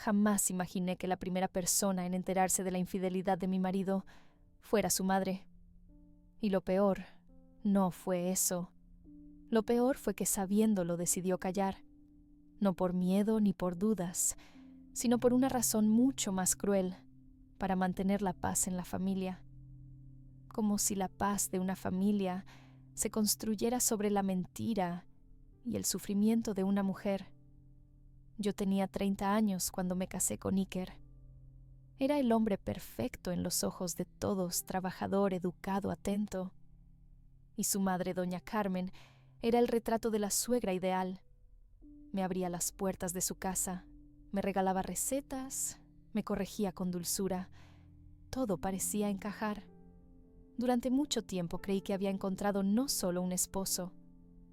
jamás imaginé que la primera persona en enterarse de la infidelidad de mi marido fuera su madre. Y lo peor no fue eso. Lo peor fue que sabiéndolo decidió callar, no por miedo ni por dudas, sino por una razón mucho más cruel, para mantener la paz en la familia. Como si la paz de una familia se construyera sobre la mentira y el sufrimiento de una mujer. Yo tenía 30 años cuando me casé con Iker. Era el hombre perfecto en los ojos de todos, trabajador, educado, atento. Y su madre, doña Carmen, era el retrato de la suegra ideal. Me abría las puertas de su casa, me regalaba recetas, me corregía con dulzura. Todo parecía encajar. Durante mucho tiempo creí que había encontrado no solo un esposo,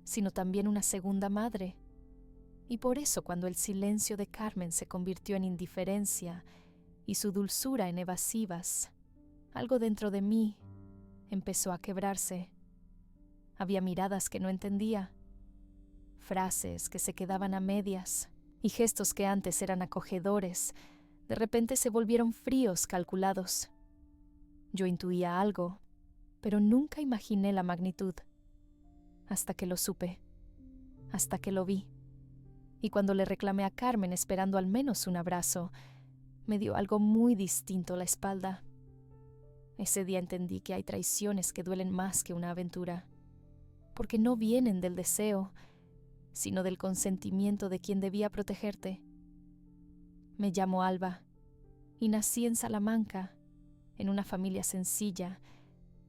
sino también una segunda madre. Y por eso, cuando el silencio de Carmen se convirtió en indiferencia y su dulzura en evasivas, algo dentro de mí empezó a quebrarse. Había miradas que no entendía, frases que se quedaban a medias y gestos que antes eran acogedores, de repente se volvieron fríos, calculados. Yo intuía algo, pero nunca imaginé la magnitud. Hasta que lo supe, hasta que lo vi. Y cuando le reclamé a Carmen esperando al menos un abrazo, me dio algo muy distinto la espalda. Ese día entendí que hay traiciones que duelen más que una aventura, porque no vienen del deseo, sino del consentimiento de quien debía protegerte. Me llamo Alba y nací en Salamanca, en una familia sencilla,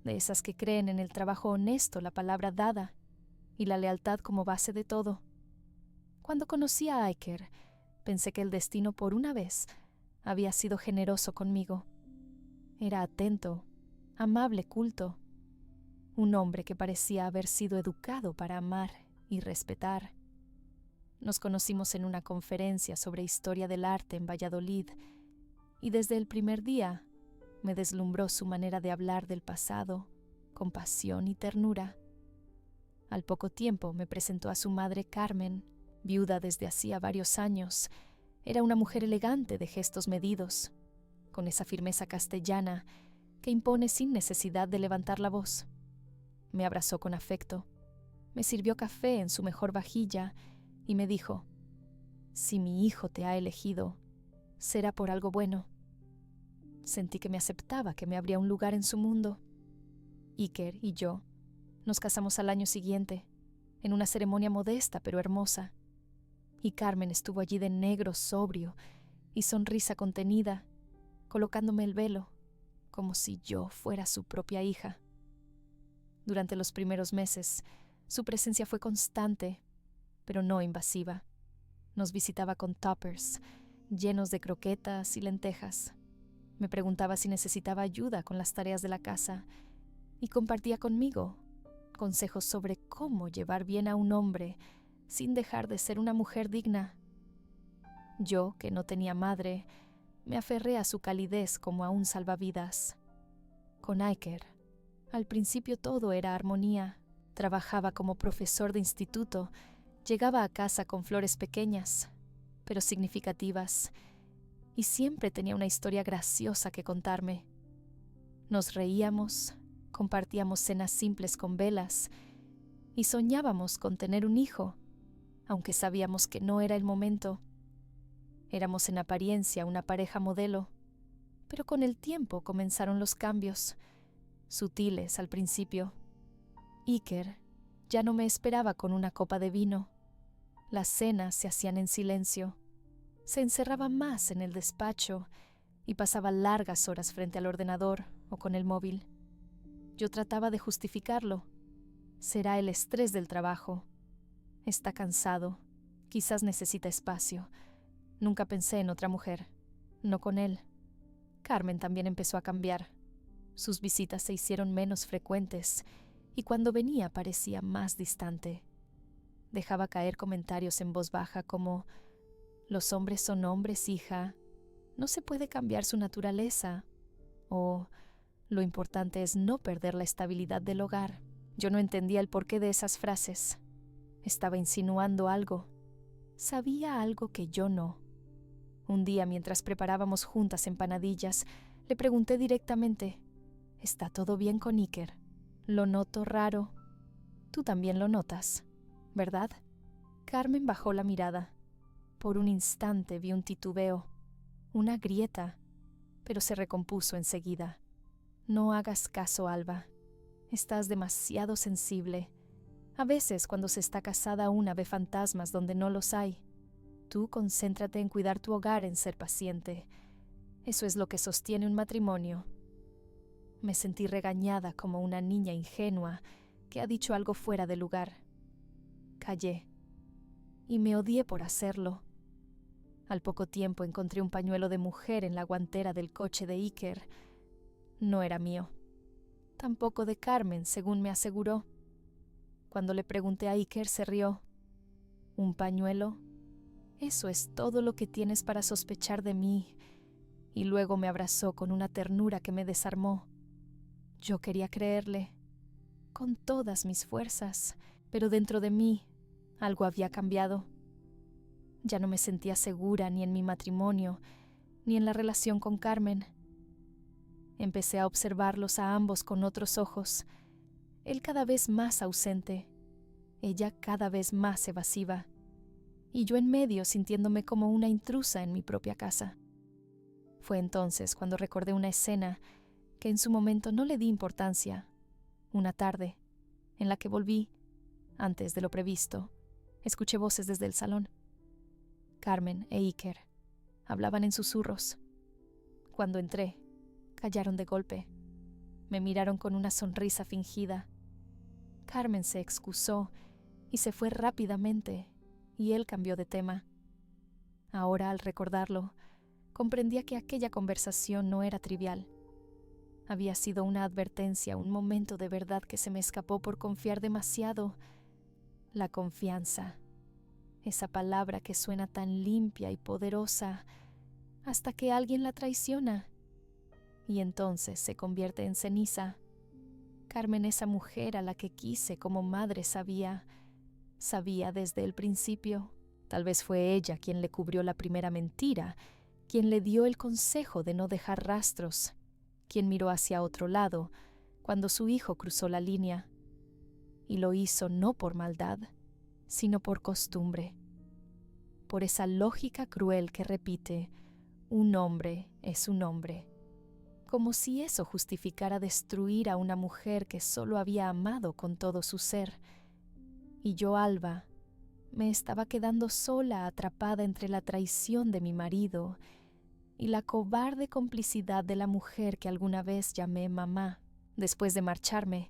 de esas que creen en el trabajo honesto, la palabra dada y la lealtad como base de todo. Cuando conocí a Iker, pensé que el destino por una vez había sido generoso conmigo. Era atento, amable, culto. Un hombre que parecía haber sido educado para amar y respetar. Nos conocimos en una conferencia sobre historia del arte en Valladolid, y desde el primer día me deslumbró su manera de hablar del pasado, con pasión y ternura. Al poco tiempo me presentó a su madre Carmen, viuda desde hacía varios años. Era una mujer elegante de gestos medidos, con esa firmeza castellana que impone sin necesidad de levantar la voz. Me abrazó con afecto, me sirvió café en su mejor vajilla y me dijo: «Si mi hijo te ha elegido, será por algo bueno». Sentí que me aceptaba, que me abría un lugar en su mundo. Iker y yo nos casamos al año siguiente, en una ceremonia modesta pero hermosa. Y Carmen estuvo allí de negro sobrio y sonrisa contenida, colocándome el velo, como si yo fuera su propia hija. Durante los primeros meses, su presencia fue constante, pero no invasiva. Nos visitaba con tuppers, llenos de croquetas y lentejas. Me preguntaba si necesitaba ayuda con las tareas de la casa y compartía conmigo consejos sobre cómo llevar bien a un hombre sin dejar de ser una mujer digna. Yo, que no tenía madre, me aferré a su calidez como a un salvavidas. Con Iker, al principio todo era armonía. Trabajaba como profesor de instituto, llegaba a casa con flores pequeñas, pero significativas, y siempre tenía una historia graciosa que contarme. Nos reíamos, compartíamos cenas simples con velas, y soñábamos con tener un hijo, aunque sabíamos que no era el momento. Éramos en apariencia una pareja modelo, pero con el tiempo comenzaron los cambios, sutiles al principio. Iker ya no me esperaba con una copa de vino. Las cenas se hacían en silencio. Se encerraba más en el despacho y pasaba largas horas frente al ordenador o con el móvil. Yo trataba de justificarlo. Será el estrés del trabajo. Está cansado. Quizás necesita espacio. Nunca pensé en otra mujer. No con él. Carmen también empezó a cambiar. Sus visitas se hicieron menos frecuentes y cuando venía parecía más distante. Dejaba caer comentarios en voz baja como: «Los hombres son hombres, hija. No se puede cambiar su naturaleza». O «Lo importante es no perder la estabilidad del hogar». Yo no entendía el porqué de esas frases. Estaba insinuando algo. Sabía algo que yo no. Un día, mientras preparábamos juntas empanadillas, le pregunté directamente: ¿está todo bien con Iker? Lo noto raro. Tú también lo notas, ¿verdad? Carmen bajó la mirada. Por un instante vi un titubeo, una grieta, pero se recompuso enseguida. No hagas caso, Alba. Estás demasiado sensible. A veces, cuando se está casada, una ve fantasmas donde no los hay. Tú concéntrate en cuidar tu hogar, en ser paciente. Eso es lo que sostiene un matrimonio. Me sentí regañada como una niña ingenua que ha dicho algo fuera de lugar. Callé, y me odié por hacerlo. Al poco tiempo encontré un pañuelo de mujer en la guantera del coche de Iker. No era mío. Tampoco de Carmen, según me aseguró. Cuando le pregunté a Iker, se rió. ¿Un pañuelo? Eso es todo lo que tienes para sospechar de mí. Y luego me abrazó con una ternura que me desarmó. Yo quería creerle, con todas mis fuerzas, pero dentro de mí algo había cambiado. Ya no me sentía segura ni en mi matrimonio, ni en la relación con Carmen. Empecé a observarlos a ambos con otros ojos, él cada vez más ausente, ella cada vez más evasiva, y yo en medio sintiéndome como una intrusa en mi propia casa. Fue entonces cuando recordé una escena que en su momento no le di importancia, una tarde, en la que volví, antes de lo previsto. Escuché voces desde el salón. Carmen e Iker hablaban en susurros. Cuando entré, callaron de golpe. Me miraron con una sonrisa fingida. Carmen se excusó y se fue rápidamente, y él cambió de tema. Ahora, al recordarlo, comprendía que aquella conversación no era trivial. Había sido una advertencia, un momento de verdad que se me escapó por confiar demasiado. La confianza, esa palabra que suena tan limpia y poderosa, hasta que alguien la traiciona, y entonces se convierte en ceniza. Carmen, esa mujer a la que quise como madre, sabía desde el principio. Tal vez fue ella quien le cubrió la primera mentira, quien le dio el consejo de no dejar rastros, quien miró hacia otro lado cuando su hijo cruzó la línea, y lo hizo no por maldad, sino por costumbre, por esa lógica cruel que repite: un hombre es un hombre, como si eso justificara destruir a una mujer que solo había amado con todo su ser. Y yo, Alba, me estaba quedando sola, atrapada entre la traición de mi marido y la cobarde complicidad de la mujer que alguna vez llamé mamá. Después de marcharme,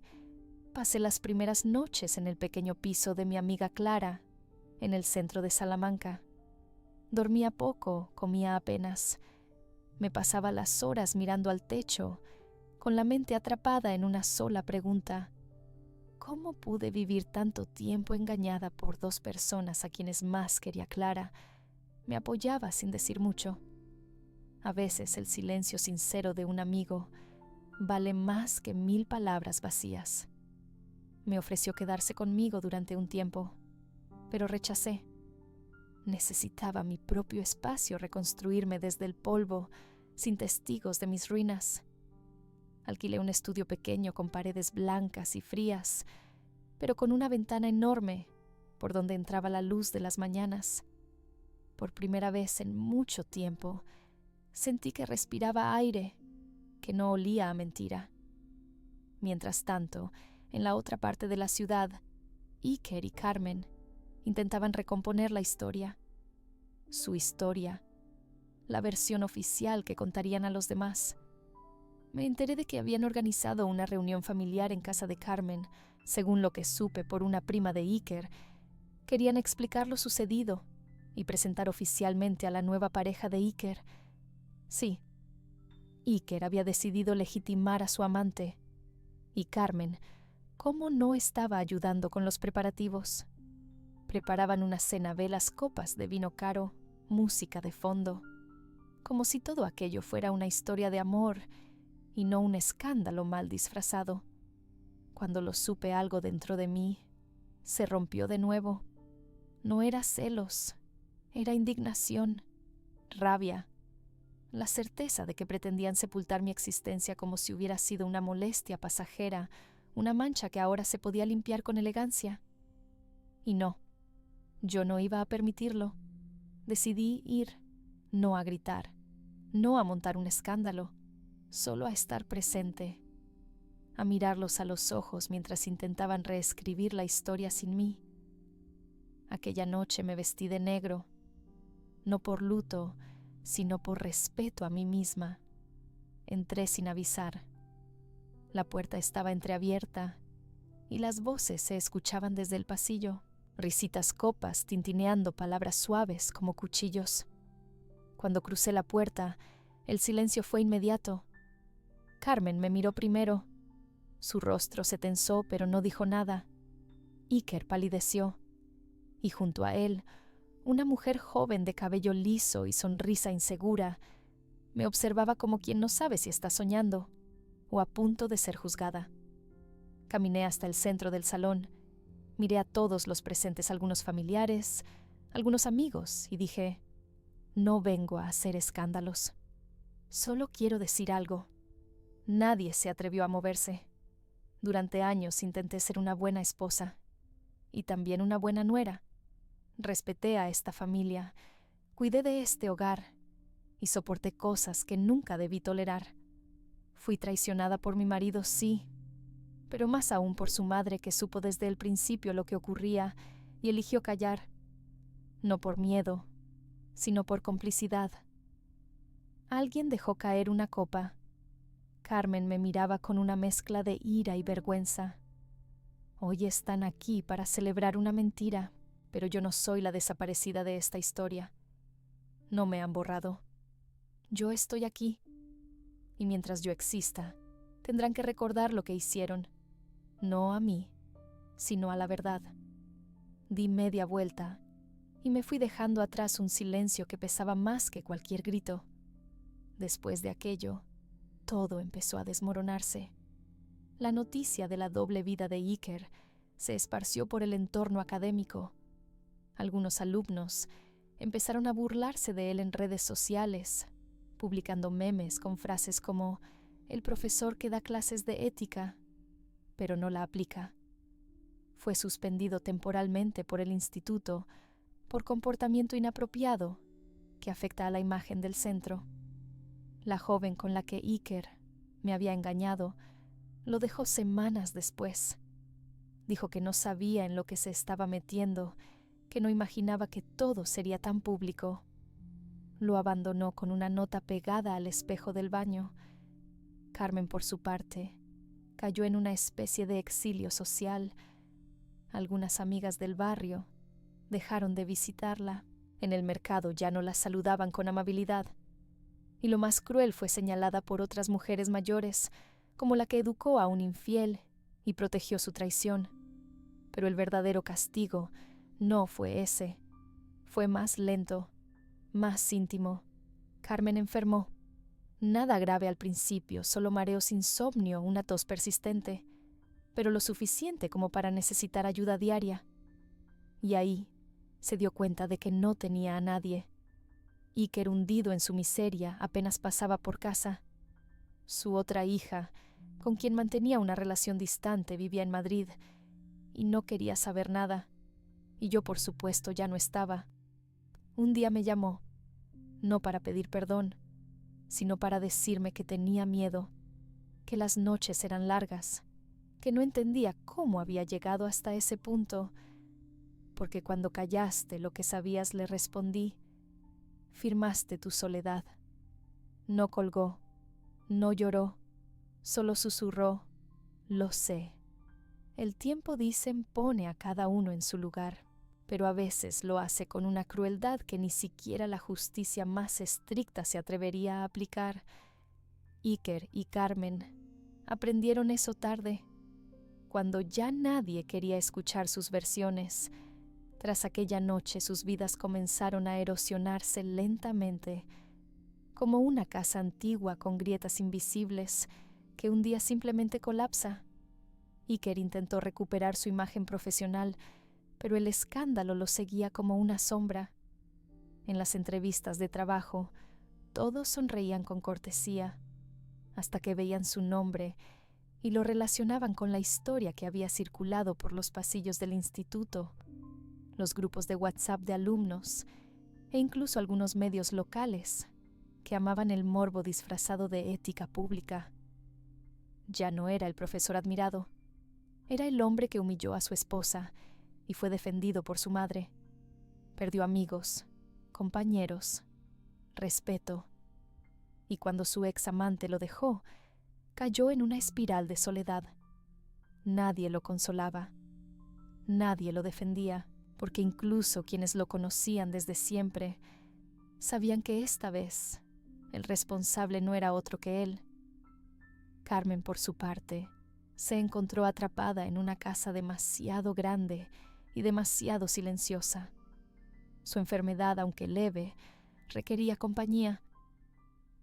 pasé las primeras noches en el pequeño piso de mi amiga Clara, en el centro de Salamanca. Dormía poco, comía apenas. Me pasaba las horas mirando al techo, con la mente atrapada en una sola pregunta: ¿cómo pude vivir tanto tiempo engañada por dos personas a quienes más quería Clara? Me apoyaba sin decir mucho. A veces el silencio sincero de un amigo vale más que 1000 palabras vacías. Me ofreció quedarse conmigo durante un tiempo, pero rechacé. Necesitaba mi propio espacio, reconstruirme desde el polvo, sin testigos de mis ruinas. Alquilé un estudio pequeño con paredes blancas y frías, pero con una ventana enorme por donde entraba la luz de las mañanas. Por primera vez en mucho tiempo, sentí que respiraba aire, que no olía a mentira. Mientras tanto, en la otra parte de la ciudad, Iker y Carmen intentaban recomponer la historia. Su historia, la versión oficial que contarían a los demás. Me enteré de que habían organizado una reunión familiar en casa de Carmen. Según lo que supe por una prima de Iker, querían explicar lo sucedido y presentar oficialmente a la nueva pareja de Iker. Sí, Iker había decidido legitimar a su amante. Y Carmen, ¿cómo no estaba ayudando con los preparativos? Preparaban una cena, velas, copas de vino caro, música de fondo, como si todo aquello fuera una historia de amor y no un escándalo mal disfrazado. Cuando lo supe, algo dentro de mí se rompió de nuevo. No era celos, era indignación, rabia, la certeza de que pretendían sepultar mi existencia como si hubiera sido una molestia pasajera, una mancha que ahora se podía limpiar con elegancia. Y no, yo no iba a permitirlo. Decidí ir, no a gritar, no a montar un escándalo, solo a estar presente, a mirarlos a los ojos mientras intentaban reescribir la historia sin mí. Aquella noche me vestí de negro, no por luto, sino por respeto a mí misma. Entré sin avisar. La puerta estaba entreabierta y las voces se escuchaban desde el pasillo, risitas copas tintineando palabras suaves como cuchillos. Cuando crucé la puerta, el silencio fue inmediato. Carmen me miró primero. Su rostro se tensó, pero no dijo nada. Iker palideció, y junto a él, una mujer joven de cabello liso y sonrisa insegura me observaba como quien no sabe si está soñando o a punto de ser juzgada. Caminé hasta el centro del salón, miré a todos los presentes, algunos familiares, algunos amigos, y dije: no vengo a hacer escándalos. Solo quiero decir algo. Nadie se atrevió a moverse. Durante años intenté ser una buena esposa y también una buena nuera. Respeté a esta familia, cuidé de este hogar y soporté cosas que nunca debí tolerar. Fui traicionada por mi marido, sí, pero más aún por su madre, que supo desde el principio lo que ocurría y eligió callar, no por miedo, sino por complicidad. Alguien dejó caer una copa. Carmen me miraba con una mezcla de ira y vergüenza. Hoy están aquí para celebrar una mentira, pero yo no soy la desaparecida de esta historia. No me han borrado. Yo estoy aquí, y mientras yo exista, tendrán que recordar lo que hicieron, no a mí, sino a la verdad. Di media vuelta y me fui dejando atrás un silencio que pesaba más que cualquier grito. Después de aquello, todo empezó a desmoronarse. La noticia de la doble vida de Iker se esparció por el entorno académico. Algunos alumnos empezaron a burlarse de él en redes sociales, publicando memes con frases como: el profesor que da clases de ética, pero no la aplica. Fue suspendido temporalmente por el instituto por comportamiento inapropiado que afecta a la imagen del centro. La joven con la que Iker me había engañado lo dejó semanas después. Dijo que no sabía en lo que se estaba metiendo, que no imaginaba que todo sería tan público. Lo abandonó con una nota pegada al espejo del baño. Carmen, por su parte, cayó en una especie de exilio social. Algunas amigas del barrio dejaron de visitarla. En el mercado ya no la saludaban con amabilidad. Y lo más cruel, fue señalada por otras mujeres mayores como la que educó a un infiel y protegió su traición. Pero el verdadero castigo no fue ese. Fue más lento, más íntimo. Carmen enfermó. Nada grave al principio, solo mareos, insomnio, una tos persistente, pero lo suficiente como para necesitar ayuda diaria. Y ahí se dio cuenta de que no tenía a nadie. Iker, hundido en su miseria, apenas pasaba por casa. Su otra hija, con quien mantenía una relación distante, vivía en Madrid y no quería saber nada. Y yo, por supuesto, ya no estaba. Un día me llamó, no para pedir perdón, sino para decirme que tenía miedo, que las noches eran largas, que no entendía cómo había llegado hasta ese punto, porque cuando callaste lo que sabías, le respondí: firmaste tu soledad. No colgó, no lloró, solo susurró: lo sé. El tiempo, dicen, pone a cada uno en su lugar, pero a veces lo hace con una crueldad que ni siquiera la justicia más estricta se atrevería a aplicar. Iker y Carmen aprendieron eso tarde, cuando ya nadie quería escuchar sus versiones. Tras aquella noche, sus vidas comenzaron a erosionarse lentamente, como una casa antigua con grietas invisibles que un día simplemente colapsa. Iker intentó recuperar su imagen profesional, pero el escándalo lo seguía como una sombra. En las entrevistas de trabajo, todos sonreían con cortesía, hasta que veían su nombre y lo relacionaban con la historia que había circulado por los pasillos del instituto, los grupos de WhatsApp de alumnos e incluso algunos medios locales que amaban el morbo disfrazado de ética pública. Ya no era el profesor admirado, era el hombre que humilló a su esposa y fue defendido por su madre. Perdió amigos, compañeros, respeto, y cuando su ex amante lo dejó, cayó en una espiral de soledad. Nadie lo consolaba, nadie lo defendía, porque incluso quienes lo conocían desde siempre sabían que esta vez el responsable no era otro que él. Carmen, por su parte, se encontró atrapada en una casa demasiado grande y demasiado silenciosa. Su enfermedad, aunque leve, requería compañía,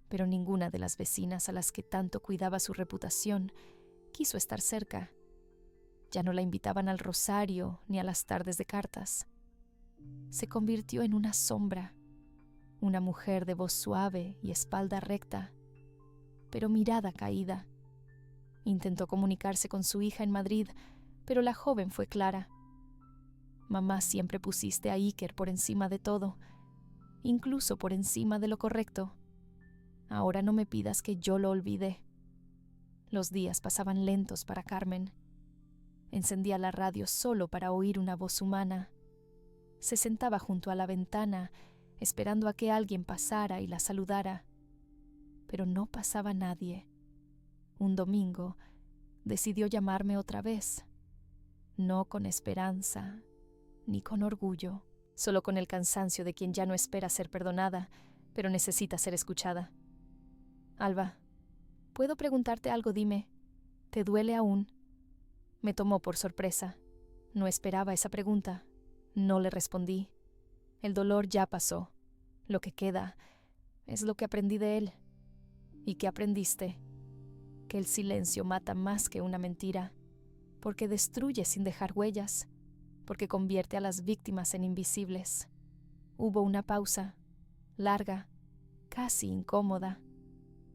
pero ninguna de las vecinas a las que tanto cuidaba su reputación quiso estar cerca. Ya no la invitaban al rosario ni a las tardes de cartas. Se convirtió en una sombra, una mujer de voz suave y espalda recta, pero mirada caída. Intentó comunicarse con su hija en Madrid, pero la joven fue clara. Mamá, siempre pusiste a Iker por encima de todo, incluso por encima de lo correcto. Ahora no me pidas que yo lo olvide. Los días pasaban lentos para Carmen. Encendía la radio solo para oír una voz humana. Se sentaba junto a la ventana, esperando a que alguien pasara y la saludara. Pero no pasaba nadie. Un domingo, decidió llamarme otra vez. No con esperanza, ni con orgullo, solo con el cansancio de quien ya no espera ser perdonada, pero necesita ser escuchada. Alba, ¿puedo preguntarte algo? Dime. ¿Te duele aún? Me tomó por sorpresa. No esperaba esa pregunta. No le respondí. El dolor ya pasó. Lo que queda es lo que aprendí de él. ¿Y qué aprendiste? Que el silencio mata más que una mentira, porque destruye sin dejar huellas, porque convierte a las víctimas en invisibles. Hubo una pausa, larga, casi incómoda.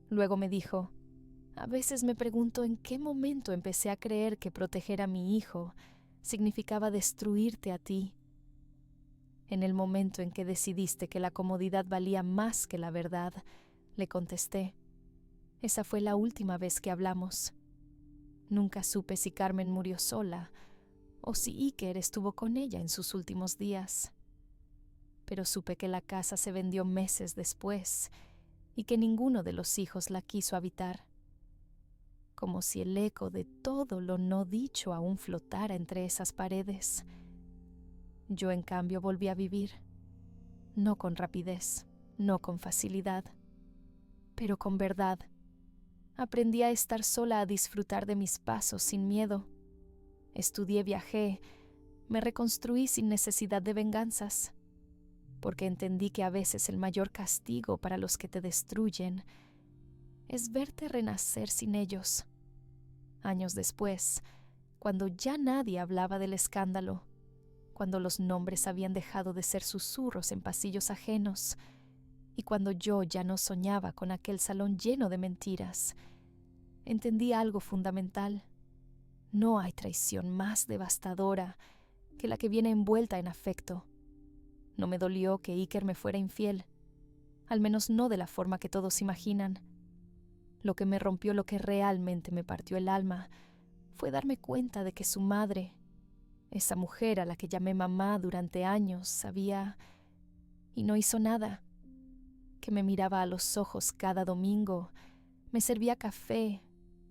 Luego me dijo: a veces me pregunto en qué momento empecé a creer que proteger a mi hijo significaba destruirte a ti. En el momento en que decidiste que la comodidad valía más que la verdad, le contesté. Esa fue la última vez que hablamos. Nunca supe si Carmen murió sola o si Iker estuvo con ella en sus últimos días. Pero supe que la casa se vendió meses después y que ninguno de los hijos la quiso habitar. Como si el eco de todo lo no dicho aún flotara entre esas paredes. Yo, en cambio, volví a vivir. No con rapidez, no con facilidad, pero con verdad. Aprendí a estar sola, a disfrutar de mis pasos sin miedo. Estudié, viajé, me reconstruí sin necesidad de venganzas, porque entendí que a veces el mayor castigo para los que te destruyen es verte renacer sin ellos. Años después, cuando ya nadie hablaba del escándalo, cuando los nombres habían dejado de ser susurros en pasillos ajenos, y cuando yo ya no soñaba con aquel salón lleno de mentiras, entendí algo fundamental. No hay traición más devastadora que la que viene envuelta en afecto. No me dolió que Iker me fuera infiel, al menos no de la forma que todos imaginan. Lo que me rompió, lo que realmente me partió el alma, fue darme cuenta de que su madre, esa mujer a la que llamé mamá durante años, sabía y no hizo nada, que me miraba a los ojos cada domingo, me servía café,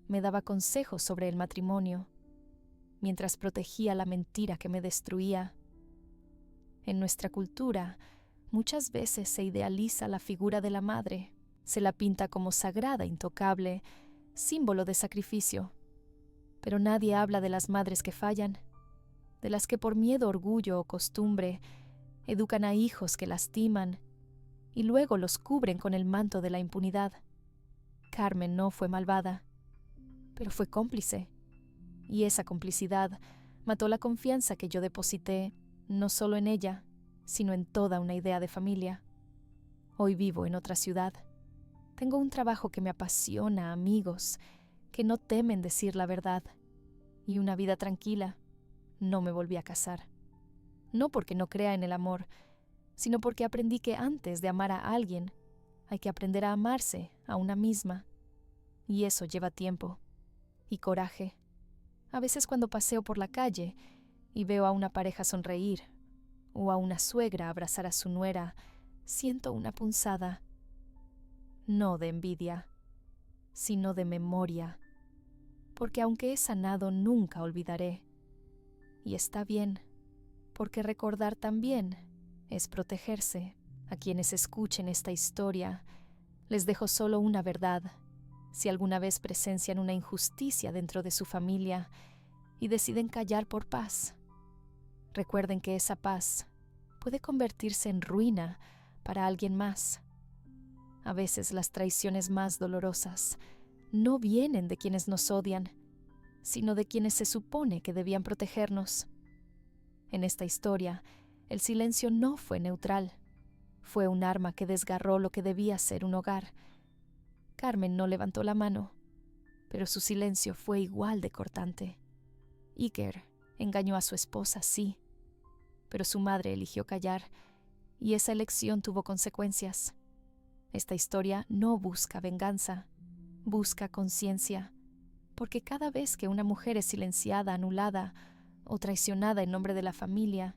me daba consejos sobre el matrimonio, mientras protegía la mentira que me destruía. En nuestra cultura, muchas veces se idealiza la figura de la madre, se la pinta como sagrada, intocable, símbolo de sacrificio. Pero nadie habla de las madres que fallan, de las que por miedo, orgullo o costumbre educan a hijos que lastiman y luego los cubren con el manto de la impunidad. Carmen no fue malvada, pero fue cómplice, y esa complicidad mató la confianza que yo deposité no solo en ella, sino en toda una idea de familia. Hoy vivo en otra ciudad. Tengo un trabajo que me apasiona, amigos que no temen decir la verdad, y una vida tranquila. No me volví a casar. No porque no crea en el amor, sino porque aprendí que antes de amar a alguien, hay que aprender a amarse a una misma. Y eso lleva tiempo y coraje. A veces cuando paseo por la calle y veo a una pareja sonreír o a una suegra abrazar a su nuera, siento una punzada, no de envidia, sino de memoria, porque aunque he sanado nunca olvidaré. Y está bien, porque recordar también es protegerse. A quienes escuchen esta historia, les dejo solo una verdad. Si alguna vez presencian una injusticia dentro de su familia y deciden callar por paz, recuerden que esa paz puede convertirse en ruina para alguien más. A veces las traiciones más dolorosas no vienen de quienes nos odian, sino de quienes se supone que debían protegernos. En esta historia, el silencio no fue neutral. Fue un arma que desgarró lo que debía ser un hogar. Carmen no levantó la mano, pero su silencio fue igual de cortante. Iker engañó a su esposa, sí, pero su madre eligió callar, y esa elección tuvo consecuencias. Esta historia no busca venganza, busca conciencia, porque cada vez que una mujer es silenciada, anulada o traicionada en nombre de la familia,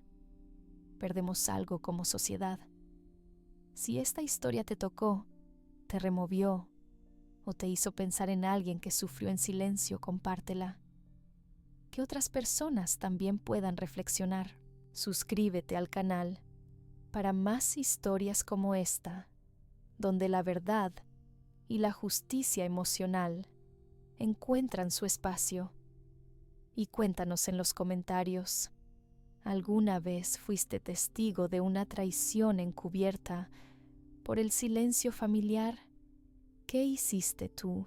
perdemos algo como sociedad. Si esta historia te tocó, te removió o te hizo pensar en alguien que sufrió en silencio, compártela. Que otras personas también puedan reflexionar. Suscríbete al canal para más historias como esta, donde la verdad y la justicia emocional encuentran su espacio. Y cuéntanos en los comentarios, ¿alguna vez fuiste testigo de una traición encubierta por el silencio familiar? ¿Qué hiciste tú?